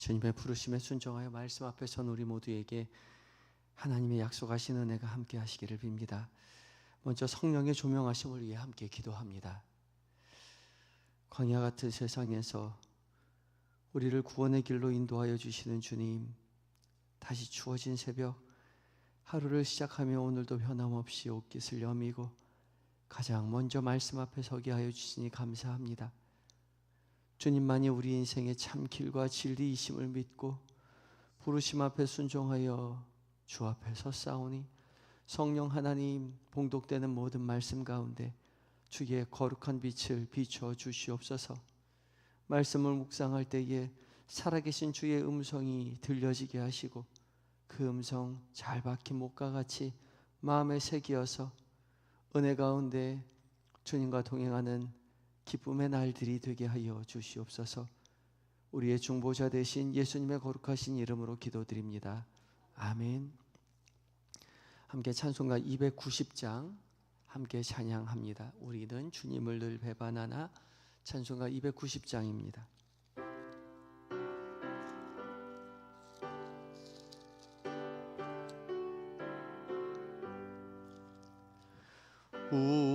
주님의 부르심에 순종하여 말씀 앞에 선 우리 모두에게 하나님의 약속하신 은혜가 함께 하시기를 빕니다. 먼저 성령의 조명하심을 위해 함께 기도합니다. 광야 같은 세상에서 우리를 구원의 길로 인도하여 주시는 주님, 다시 추워진 새벽 하루를 시작하며 오늘도 변함없이 옷깃을 여미고 가장 먼저 말씀 앞에 서게 하여 주시니 감사합니다. 주님만이 우리 인생의 참 길과 진리이심을 믿고 부르심 앞에 순종하여 주 앞에 섰사오니 성령 하나님, 봉독되는 모든 말씀 가운데 주의 거룩한 빛을 비추어 주시옵소서. 말씀을 묵상할 때에 살아계신 주의 음성이 들려지게 하시고 그 음성 잘 박힌 목과 같이 마음에 새기어서 은혜 가운데 주님과 동행하는 기쁨의 날들이 되게 하여 주시옵소서. 우리의 중보자 되신 예수님의 거룩하신 이름으로 기도드립니다. 아멘. 함께 찬송가 290장 함께 찬양합니다. 우리는 주님을 늘 배반하나. 찬송가 290장입니다.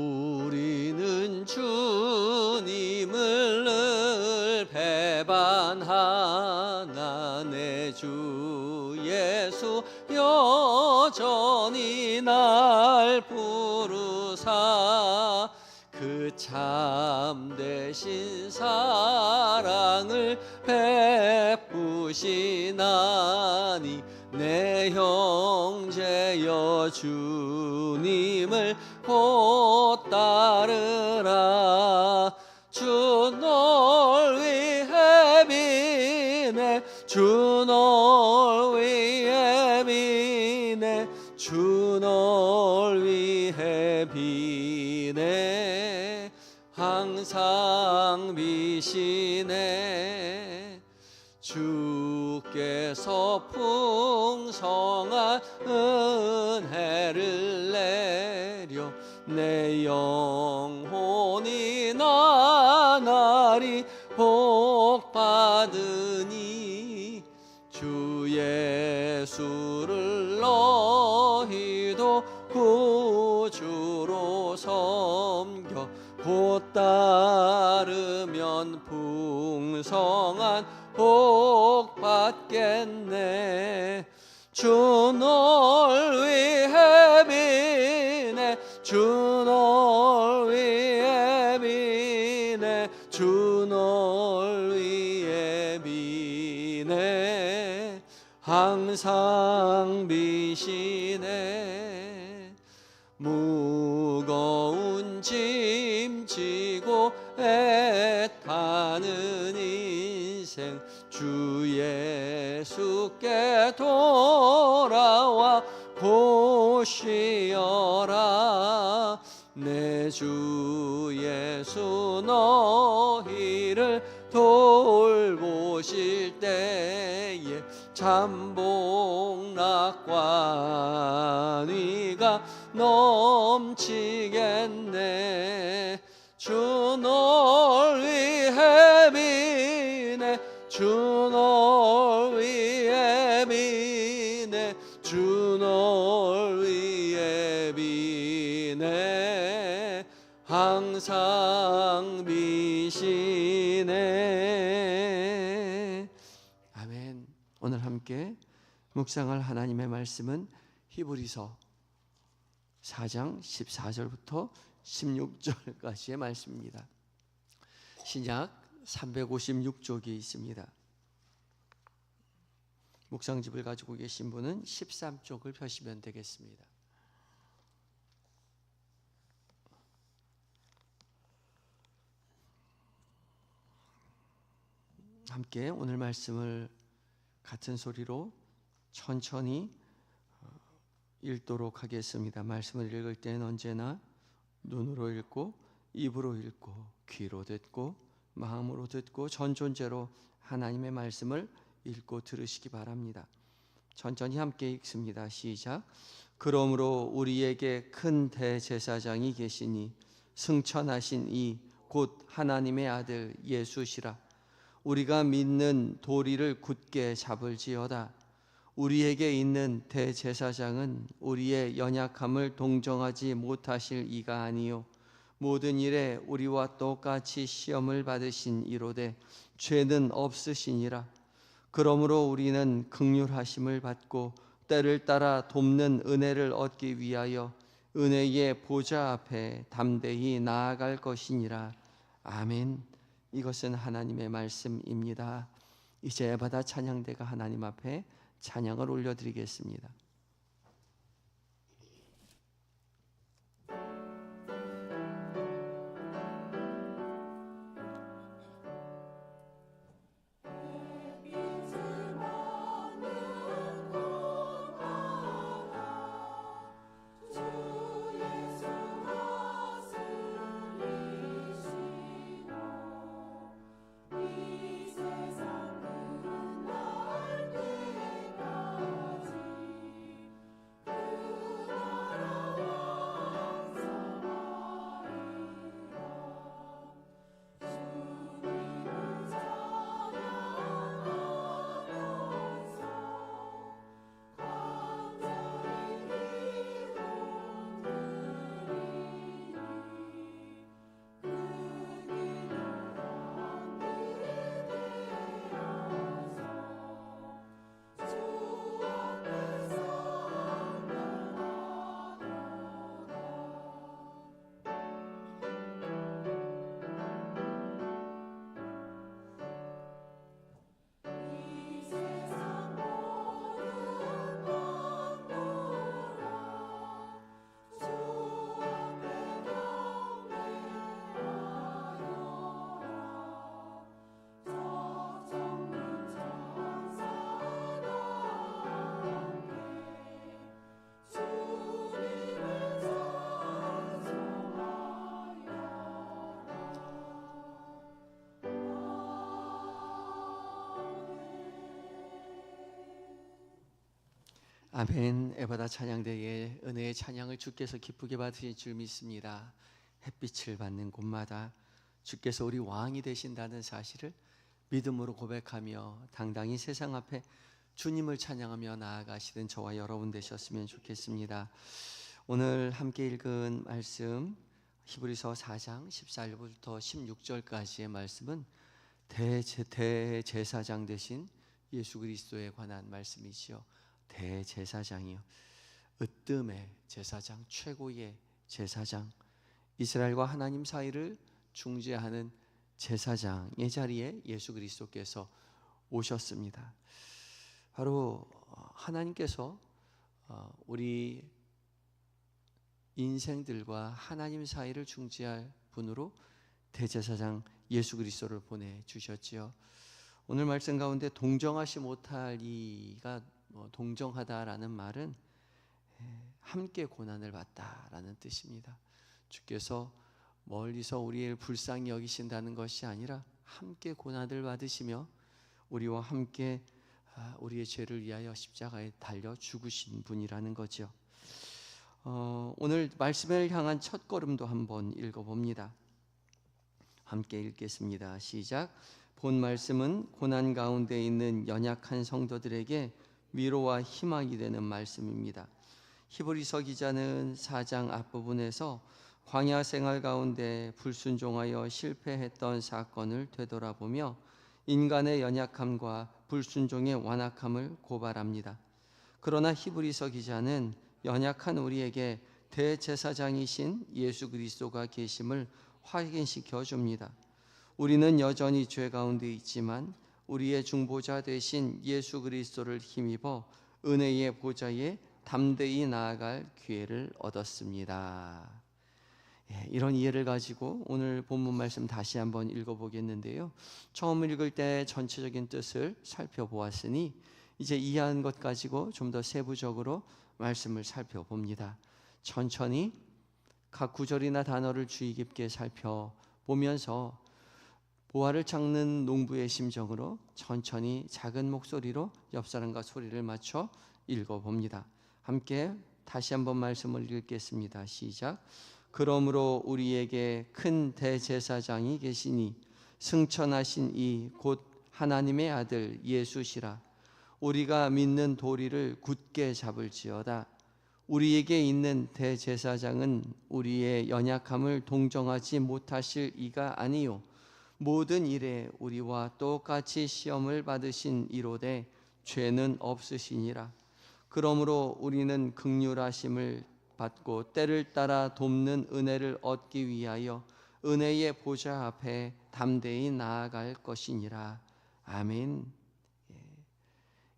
우리는 주님을 늘 배반하나. 내 주 예수 여전히 날 부르사 그 참되신 사랑을 베푸시나니 내 형제여 주님을 곧 따르라. 주 널 위해 비네, 주 널 위해 비네, 주 널 위해 비네. 항상 비시네. 주께서 풍성한 은혜를 내려 내 영혼이 나날이 복받으니 주 예수를 너희도 구주로 섬겨 곧 따르면 풍성한 복 받겠네. 주 널 위해 비네, 주 널 위해 비네, 주 널 위해 비네. 항상 비시네. 무거운 짐 지고 애타는 인생 주 예수께 돌아와 보시어라. 내 주 예수 너희를 돌보실 때에 참복락관위가 넘치겠네. 주 널 위해 비네, 주 널 위해 비네, 주 널 위해 비네. 항상 비시네. 아멘. 오늘 함께 묵상할 하나님의 말씀은 히브리서 4장 14절부터 16절까지의 말씀입니다. 신약 356쪽이 있습니다. 묵상집을 가지고 계신 분은 13쪽을 펴시면 되겠습니다. 함께 오늘 말씀을 같은 소리로 천천히 읽도록 하겠습니다. 말씀을 읽을 때는 언제나 눈으로 읽고 입으로 읽고 귀로 듣고 마음으로 듣고 전 존재로 하나님의 말씀을 읽고 들으시기 바랍니다. 천천히 함께 읽습니다. 시작. 그러므로 우리에게 큰 대제사장이 계시니 승천하신 이 곧 하나님의 아들 예수시라. 우리가 믿는 도리를 굳게 잡을지어다. 우리에게 있는 대제사장은 우리의 연약함을 동정하지 못하실 이가 아니요 모든 일에 우리와 똑같이 시험을 받으신 이로되 죄는 없으시니라. 그러므로 우리는 긍휼하심을 받고 때를 따라 돕는 은혜를 얻기 위하여 은혜의 보좌 앞에 담대히 나아갈 것이니라. 아멘. 이것은 하나님의 말씀입니다. 이제 에바다 찬양대가 하나님 앞에 찬양을 올려드리겠습니다. 아멘. 에바다 찬양대의 은혜의 찬양을 주께서 기쁘게 받으실 줄 믿습니다. 햇빛을 받는 곳마다 주께서 우리 왕이 되신다는 사실을 믿음으로 고백하며 당당히 세상 앞에 주님을 찬양하며 나아가시는 저와 여러분 되셨으면 좋겠습니다. 오늘 함께 읽은 말씀 히브리서 4장 14절부터 16절까지의 말씀은 대제사장 되신 예수 그리스도에 관한 말씀이지요. 대제사장이요, 으뜸의 제사장, 최고의 제사장, 이스라엘과 하나님 사이를 중재하는 제사장의 자리에 예수 그리스도께서 오셨습니다. 바로 하나님께서 우리 인생들과 하나님 사이를 중재할 분으로 대제사장 예수 그리스도를 보내주셨지요. 오늘 말씀 가운데 동정하지 못할 이가 동정하다라는 말은 함께 고난을 받다라는 뜻입니다. 주께서 멀리서 우리를 불쌍히 여기신다는 것이 아니라 함께 고난을 받으시며 우리와 함께 우리의 죄를 위하여 십자가에 달려 죽으신 분이라는 거죠. 오늘 말씀을 향한 첫 걸음도 한번 읽어봅니다. 함께 읽겠습니다. 시작. 본 말씀은 고난 가운데 있는 연약한 성도들에게 위로와 희망이 되는 말씀입니다. 히브리서 기자는 4장 앞부분에서 광야 생활 가운데 불순종하여 실패했던 사건을 되돌아보며 인간의 연약함과 불순종의 완악함을 고발합니다. 그러나 히브리서 기자는 연약한 우리에게 대제사장이신 예수 그리스도가 계심을 확인시켜 줍니다. 우리는 여전히 죄 가운데 있지만 우리의 중보자 되신 예수 그리스도를 힘입어 은혜의 보좌에 담대히 나아갈 기회를 얻었습니다. 이런 이해를 가지고 오늘 본문 말씀 다시 한번 읽어보겠는데요. 처음 읽을 때 전체적인 뜻을 살펴보았으니 이제 이해한 것 가지고 좀 더 세부적으로 말씀을 살펴봅니다. 천천히 각 구절이나 단어를 주의 깊게 살펴보면서 보화를 찾는 농부의 심정으로 천천히 작은 목소리로 옆 사람과 소리를 맞춰 읽어봅니다. 함께 다시 한번 말씀을 읽겠습니다. 시작. 그러므로 우리에게 큰 대제사장이 계시니 승천하신 이 곧 하나님의 아들 예수시라. 우리가 믿는 도리를 굳게 잡을지어다. 우리에게 있는 대제사장은 우리의 연약함을 동정하지 못하실 이가 아니요 모든 일에 우리와 똑같이 시험을 받으신 이로되 죄는 없으시니라. 그러므로 우리는 긍휼하심을 받고 때를 따라 돕는 은혜를 얻기 위하여 은혜의 보좌 앞에 담대히 나아갈 것이니라. 아멘.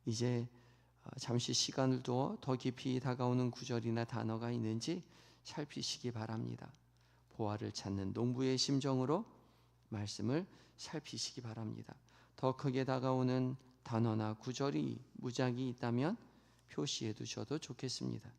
이제 잠시 시간을 두어 더 깊이 다가오는 구절이나 단어가 있는지 살피시기 바랍니다. 보화를 찾는 농부의 심정으로 말씀을 살피시기 바랍니다. 더 크게 다가오는 단어나 구절이 무작위 있다면 표시해 두셔도 좋겠습니다.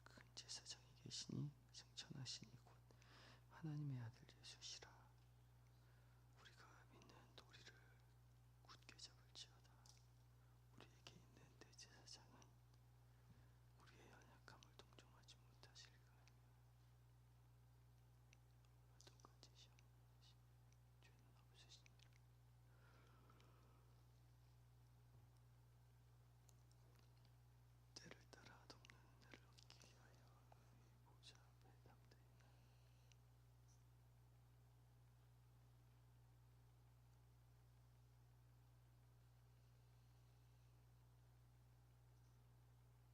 큰 제사장이 계시니 승천하시니 곧 하나님의 아들 예수시라. 우리가 믿는 도리를 굳게 잡을지어다. 우리에게 있는 대제사장은 우리의 연약함을 동정하지 못하실까. 똑같이 시험하시 죄는 없으시니라. 때를 따라 돕는 은혜를 얻기 위하여 보좌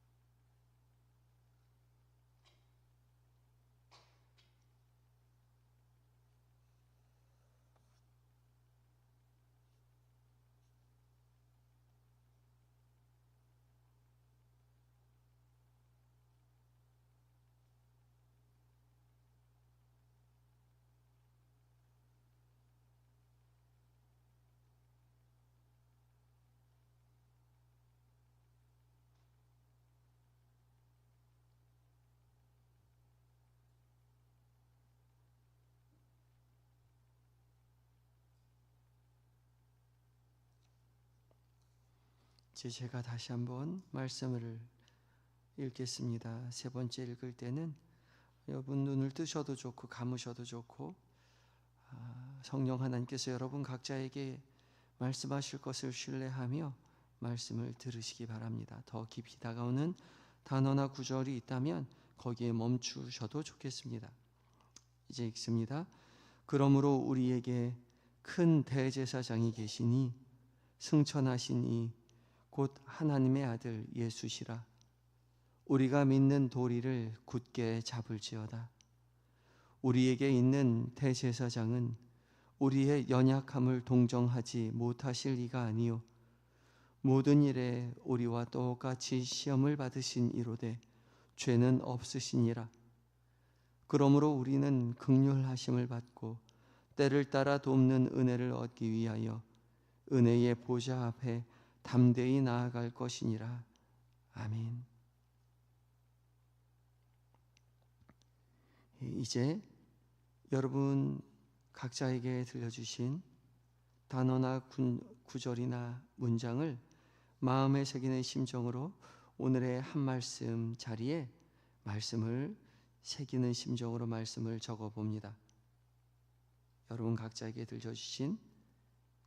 앞에 담대히 이제 제가 다시 한번 말씀을 읽겠습니다. 세 번째 읽을 때는 여러분 눈을 뜨셔도 좋고 감으셔도 좋고 성령 하나님께서 여러분 각자에게 말씀하실 것을 신뢰하며 말씀을 들으시기 바랍니다. 더 깊이 다가오는 단어나 구절이 있다면 거기에 멈추셔도 좋겠습니다. 이제 읽습니다. 그러므로 우리에게 큰 대제사장이 계시니 승천하시니 곧 하나님의 아들 예수시라. 우리가 믿는 도리를 굳게 잡을지어다. 우리에게 있는 대제사장은 우리의 연약함을 동정하지 못하실 이가 아니요 모든 일에 우리와 똑같이 시험을 받으신 이로되 죄는 없으시니라. 그러므로 우리는 긍휼하심을 받고 때를 따라 돕는 은혜를 얻기 위하여 은혜의 보좌 앞에 담대히 나아갈 것이니라. 아멘. 이제 여러분 각자에게 들려주신 단어나 구절이나 문장을 마음에 새기는 심정으로 오늘의 한 말씀 자리에 말씀을 새기는 심정으로 말씀을 적어 봅니다. 여러분 각자에게 들려주신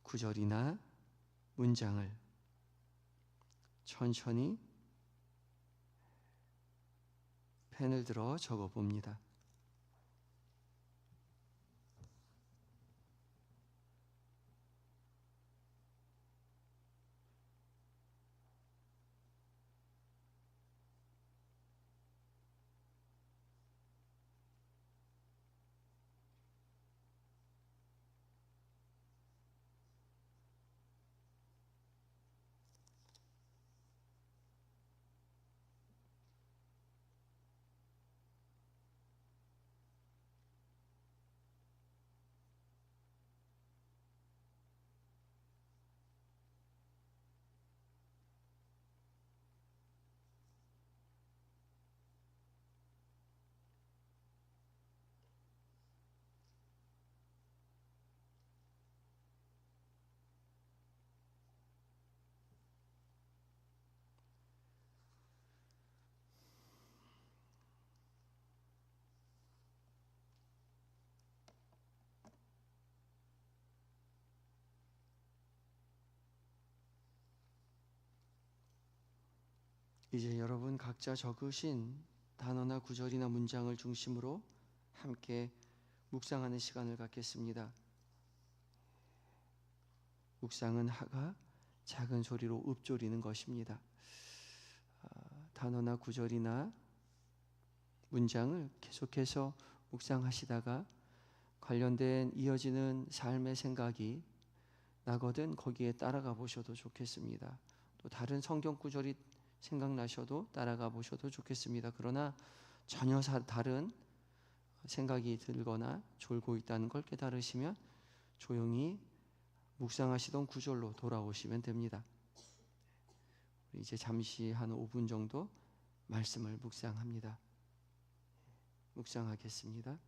구절이나 문장을 천천히 펜을 들어 적어 봅니다. 이제 여러분 각자 적으신 단어나 구절이나 문장을 중심으로 함께 묵상하는 시간을 갖겠습니다. 묵상은 하가 작은 소리로 읊조리는 것입니다. 단어나 구절이나 문장을 계속해서 묵상하시다가 관련된 이어지는 삶의 생각이 나거든 거기에 따라가 보셔도 좋겠습니다. 또 다른 성경 구절이 생각나셔도 따라가 보셔도 좋겠습니다. 그러나 전혀 다른 생각이 들거나 졸고 있다는 걸 깨달으시면 조용히 묵상하시던 구절로 돌아오시면 됩니다. 이제 잠시 한 5분 정도 말씀을 묵상합니다. 묵상하겠습니다.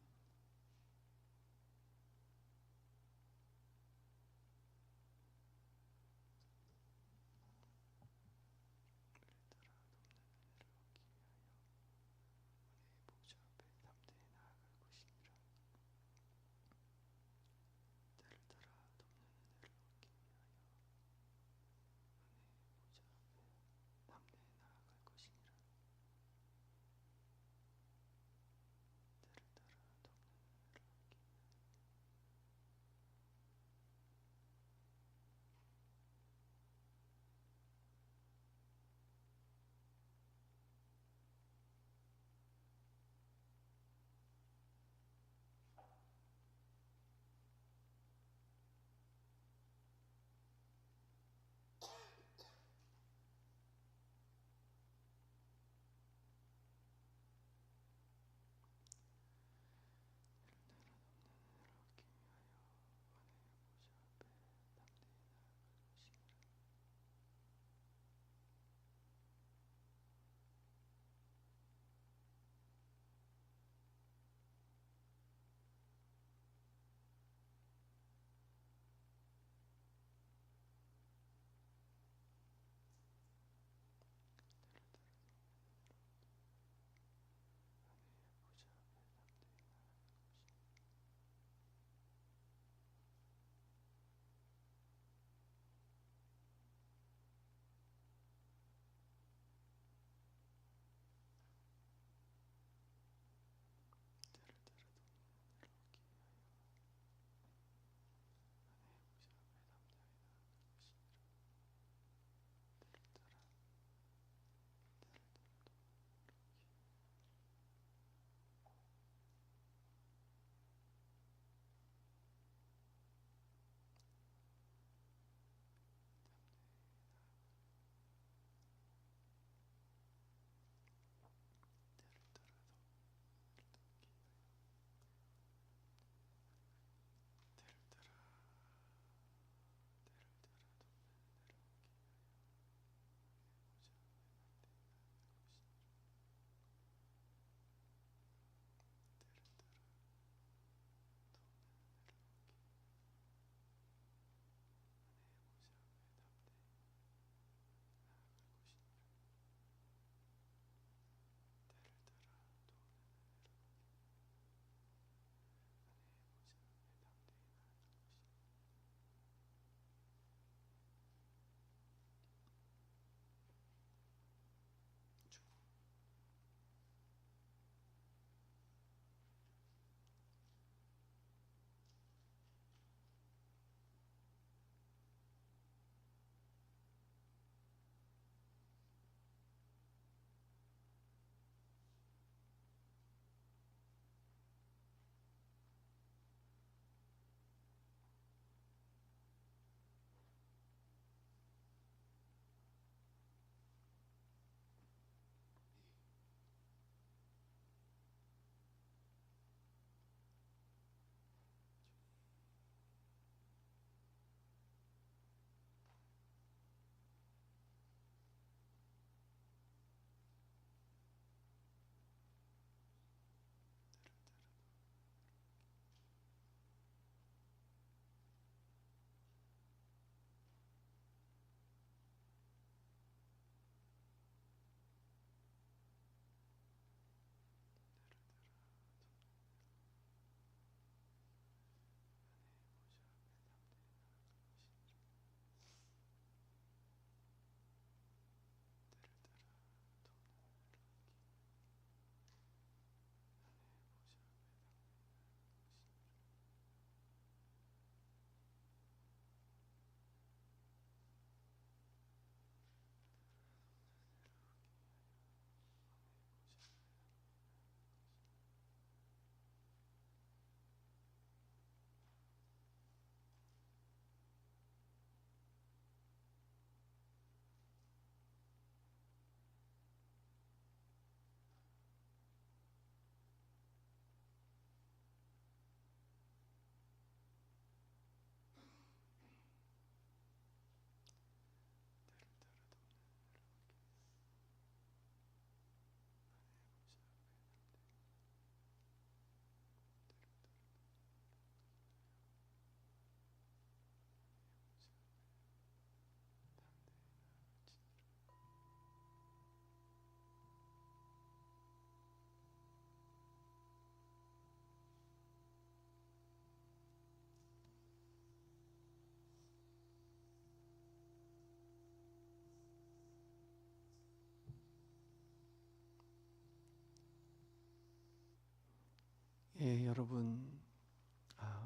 예, 여러분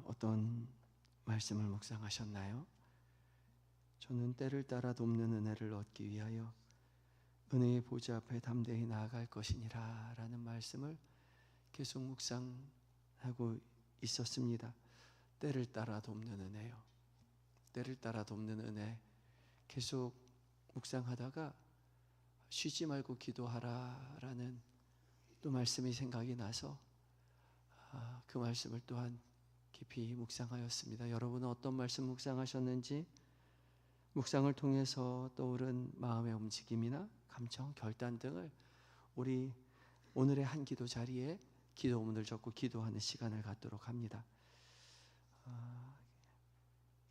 어떤 말씀을 묵상하셨나요? 저는 때를 따라 돕는 은혜를 얻기 위하여 은혜의 보좌 앞에 담대히 나아갈 것이니라 라는 말씀을 계속 묵상하고 있었습니다. 때를 따라 돕는 은혜요. 때를 따라 돕는 은혜 계속 묵상하다가 쉬지 말고 기도하라 라는 또 말씀이 생각이 나서 그 말씀을 또한 깊이 묵상하였습니다. 여러분은 어떤 말씀 묵상하셨는지, 묵상을 통해서 떠오른 마음의 움직임이나 감정, 결단 등을 우리 오늘의 한 기도 자리에 기도문을 적고 기도하는 시간을 갖도록 합니다.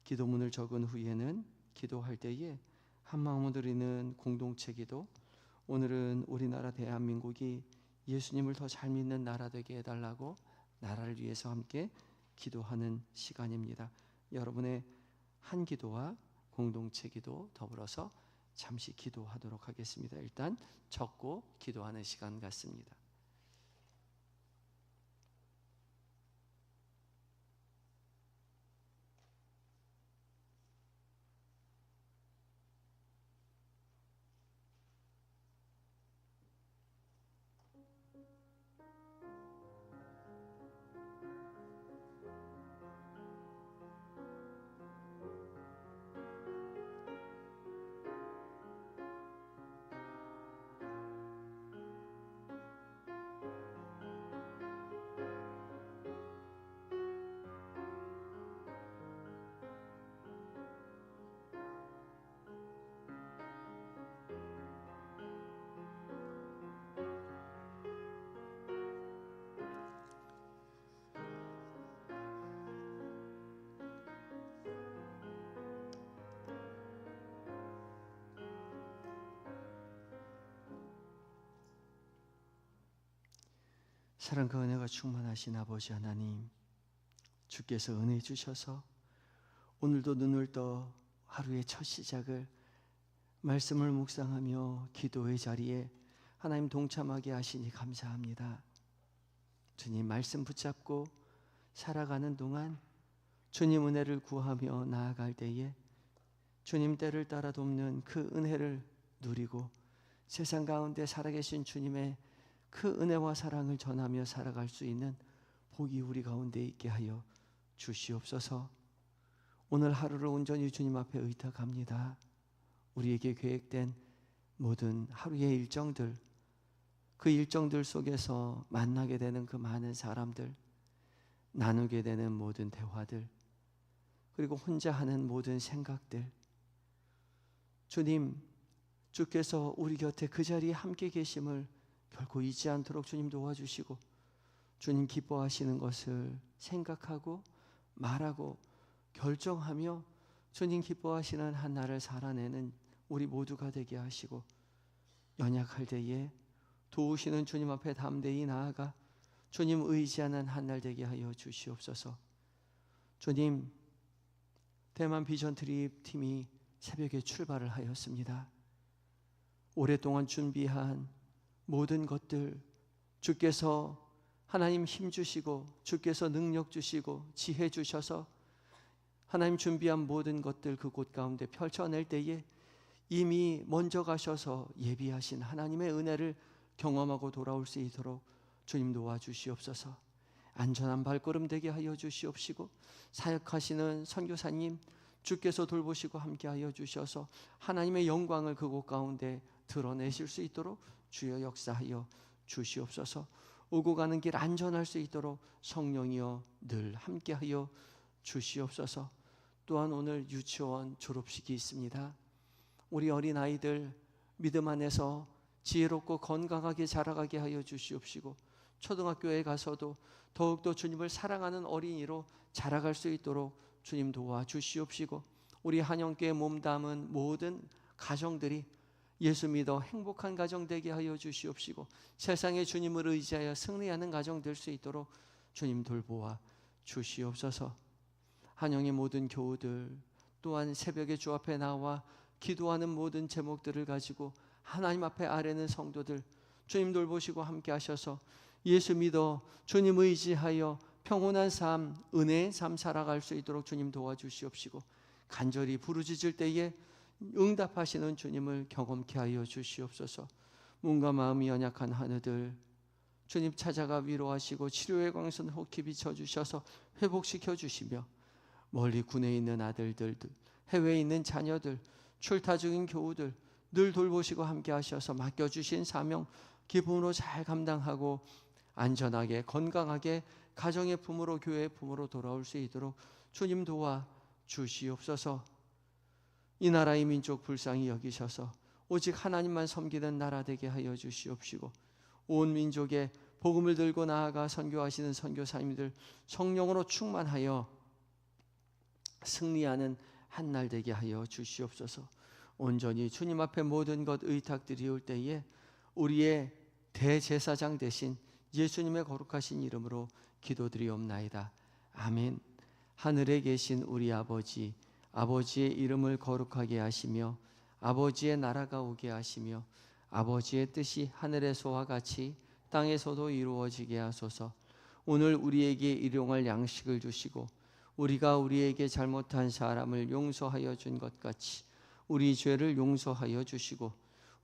기도문을 적은 후에는 기도할 때에 한마음으로 드리는 공동체 기도, 오늘은 우리나라 대한민국이 예수님을 더 잘 믿는 나라 되게 해달라고 나라를 위해서 함께 기도하는 시간입니다. 여러분의 한 기도와 공동체 기도 더불어서 잠시 기도하도록 하겠습니다. 일단 적고 기도하는 시간 같습니다. 사랑과 은혜가 충만하신 아버지 하나님, 주께서 은혜 주셔서 오늘도 눈을 떠 하루의 첫 시작을 말씀을 묵상하며 기도의 자리에 하나님 동참하게 하시니 감사합니다. 주님 말씀 붙잡고 살아가는 동안 주님 은혜를 구하며 나아갈 때에 주님 때를 따라 돕는 그 은혜를 누리고 세상 가운데 살아계신 주님의 그 은혜와 사랑을 전하며 살아갈 수 있는 복이 우리 가운데 있게 하여 주시옵소서. 오늘 하루를 온전히 주님 앞에 의탁합니다. 우리에게 계획된 모든 하루의 일정들, 그 일정들 속에서 만나게 되는 그 많은 사람들, 나누게 되는 모든 대화들, 그리고 혼자 하는 모든 생각들, 주님, 주께서 우리 곁에 그 자리에 함께 계심을 결코 잊지 않도록 주님 도와주시고, 주님 기뻐하시는 것을 생각하고 말하고 결정하며 주님 기뻐하시는 한 날을 살아내는 우리 모두가 되게 하시고, 연약할 때에 도우시는 주님 앞에 담대히 나아가 주님 의지하는 한 날 되게 하여 주시옵소서. 주님, 대만 비전 트립 팀이 새벽에 출발을 하였습니다. 오랫동안 준비한 모든 것들 주께서 하나님 힘 주시고 주께서 능력 주시고 지혜 주셔서 하나님 준비한 모든 것들 그곳 가운데 펼쳐낼 때에 이미 먼저 가셔서 예비하신 하나님의 은혜를 경험하고 돌아올 수 있도록 주님 도와주시옵소서. 안전한 발걸음 되게 하여 주시옵시고, 사역하시는 선교사님 주께서 돌보시고 함께하여 주셔서 하나님의 영광을 그곳 가운데 드러내실 수 있도록 주여 역사하여 주시옵소서. 오고 가는 길 안전할 수 있도록 성령이여 늘 함께하여 주시옵소서. 또한 오늘 유치원 졸업식이 있습니다. 우리 어린아이들 믿음 안에서 지혜롭고 건강하게 자라가게 하여 주시옵시고, 초등학교에 가서도 더욱더 주님을 사랑하는 어린이로 자라갈 수 있도록 주님 도와주시옵시고, 우리 한영교회 몸담은 모든 가정들이 예수 믿어 행복한 가정 되게 하여 주시옵시고, 세상에 주님을 의지하여 승리하는 가정 될 수 있도록 주님 돌보아 주시옵소서. 한영의 모든 교우들 또한 새벽에 주 앞에 나와 기도하는 모든 제목들을 가지고 하나님 앞에 아뢰는 성도들 주님 돌보시고 함께 하셔서 예수 믿어 주님 의지하여 평온한 삶, 은혜의 삶 살아갈 수 있도록 주님 도와주시옵시고, 간절히 부르짖을 때에 응답하시는 주님을 경험케 하여 주시옵소서. 몸과 마음이 연약한 하느들 주님 찾아가 위로하시고 치료의 광선 혹히 비춰주셔서 회복시켜 주시며, 멀리 군에 있는 아들들, 해외에 있는 자녀들, 출타 중인 교우들 늘 돌보시고 함께 하셔서 맡겨주신 사명 기쁨으로 잘 감당하고 안전하게 건강하게 가정의 품으로 교회의 품으로 돌아올 수 있도록 주님 도와 주시옵소서. 이 나라의 민족 불쌍히 여기셔서 오직 하나님만 섬기는 나라 되게 하여 주시옵시고, 온 민족에 복음을 들고 나아가 선교하시는 선교사님들 성령으로 충만하여 승리하는 한 날 되게 하여 주시옵소서. 온전히 주님 앞에 모든 것 의탁드리올 때에 우리의 대제사장 되신 예수님의 거룩하신 이름으로 기도드리옵나이다. 아멘. 하늘에 계신 우리 아버지, 아버지의 이름을 거룩하게 하시며 아버지의 나라가 오게 하시며 아버지의 뜻이 하늘에서와 같이 땅에서도 이루어지게 하소서. 오늘 우리에게 일용할 양식을 주시고 우리가 우리에게 잘못한 사람을 용서하여 준 것 같이 우리 죄를 용서하여 주시고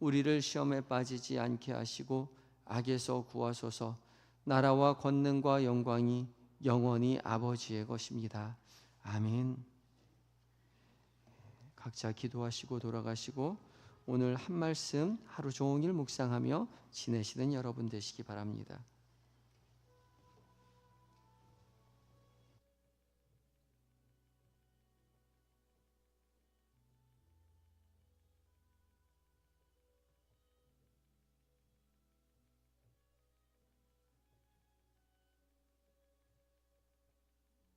우리를 시험에 빠지지 않게 하시고 악에서 구하소서. 나라와 권능과 영광이 영원히 아버지의 것입니다. 아멘. 각자 기도하시고 돌아가시고 오늘 한 말씀 하루 종일 묵상하며 지내시는 여러분 되시기 바랍니다.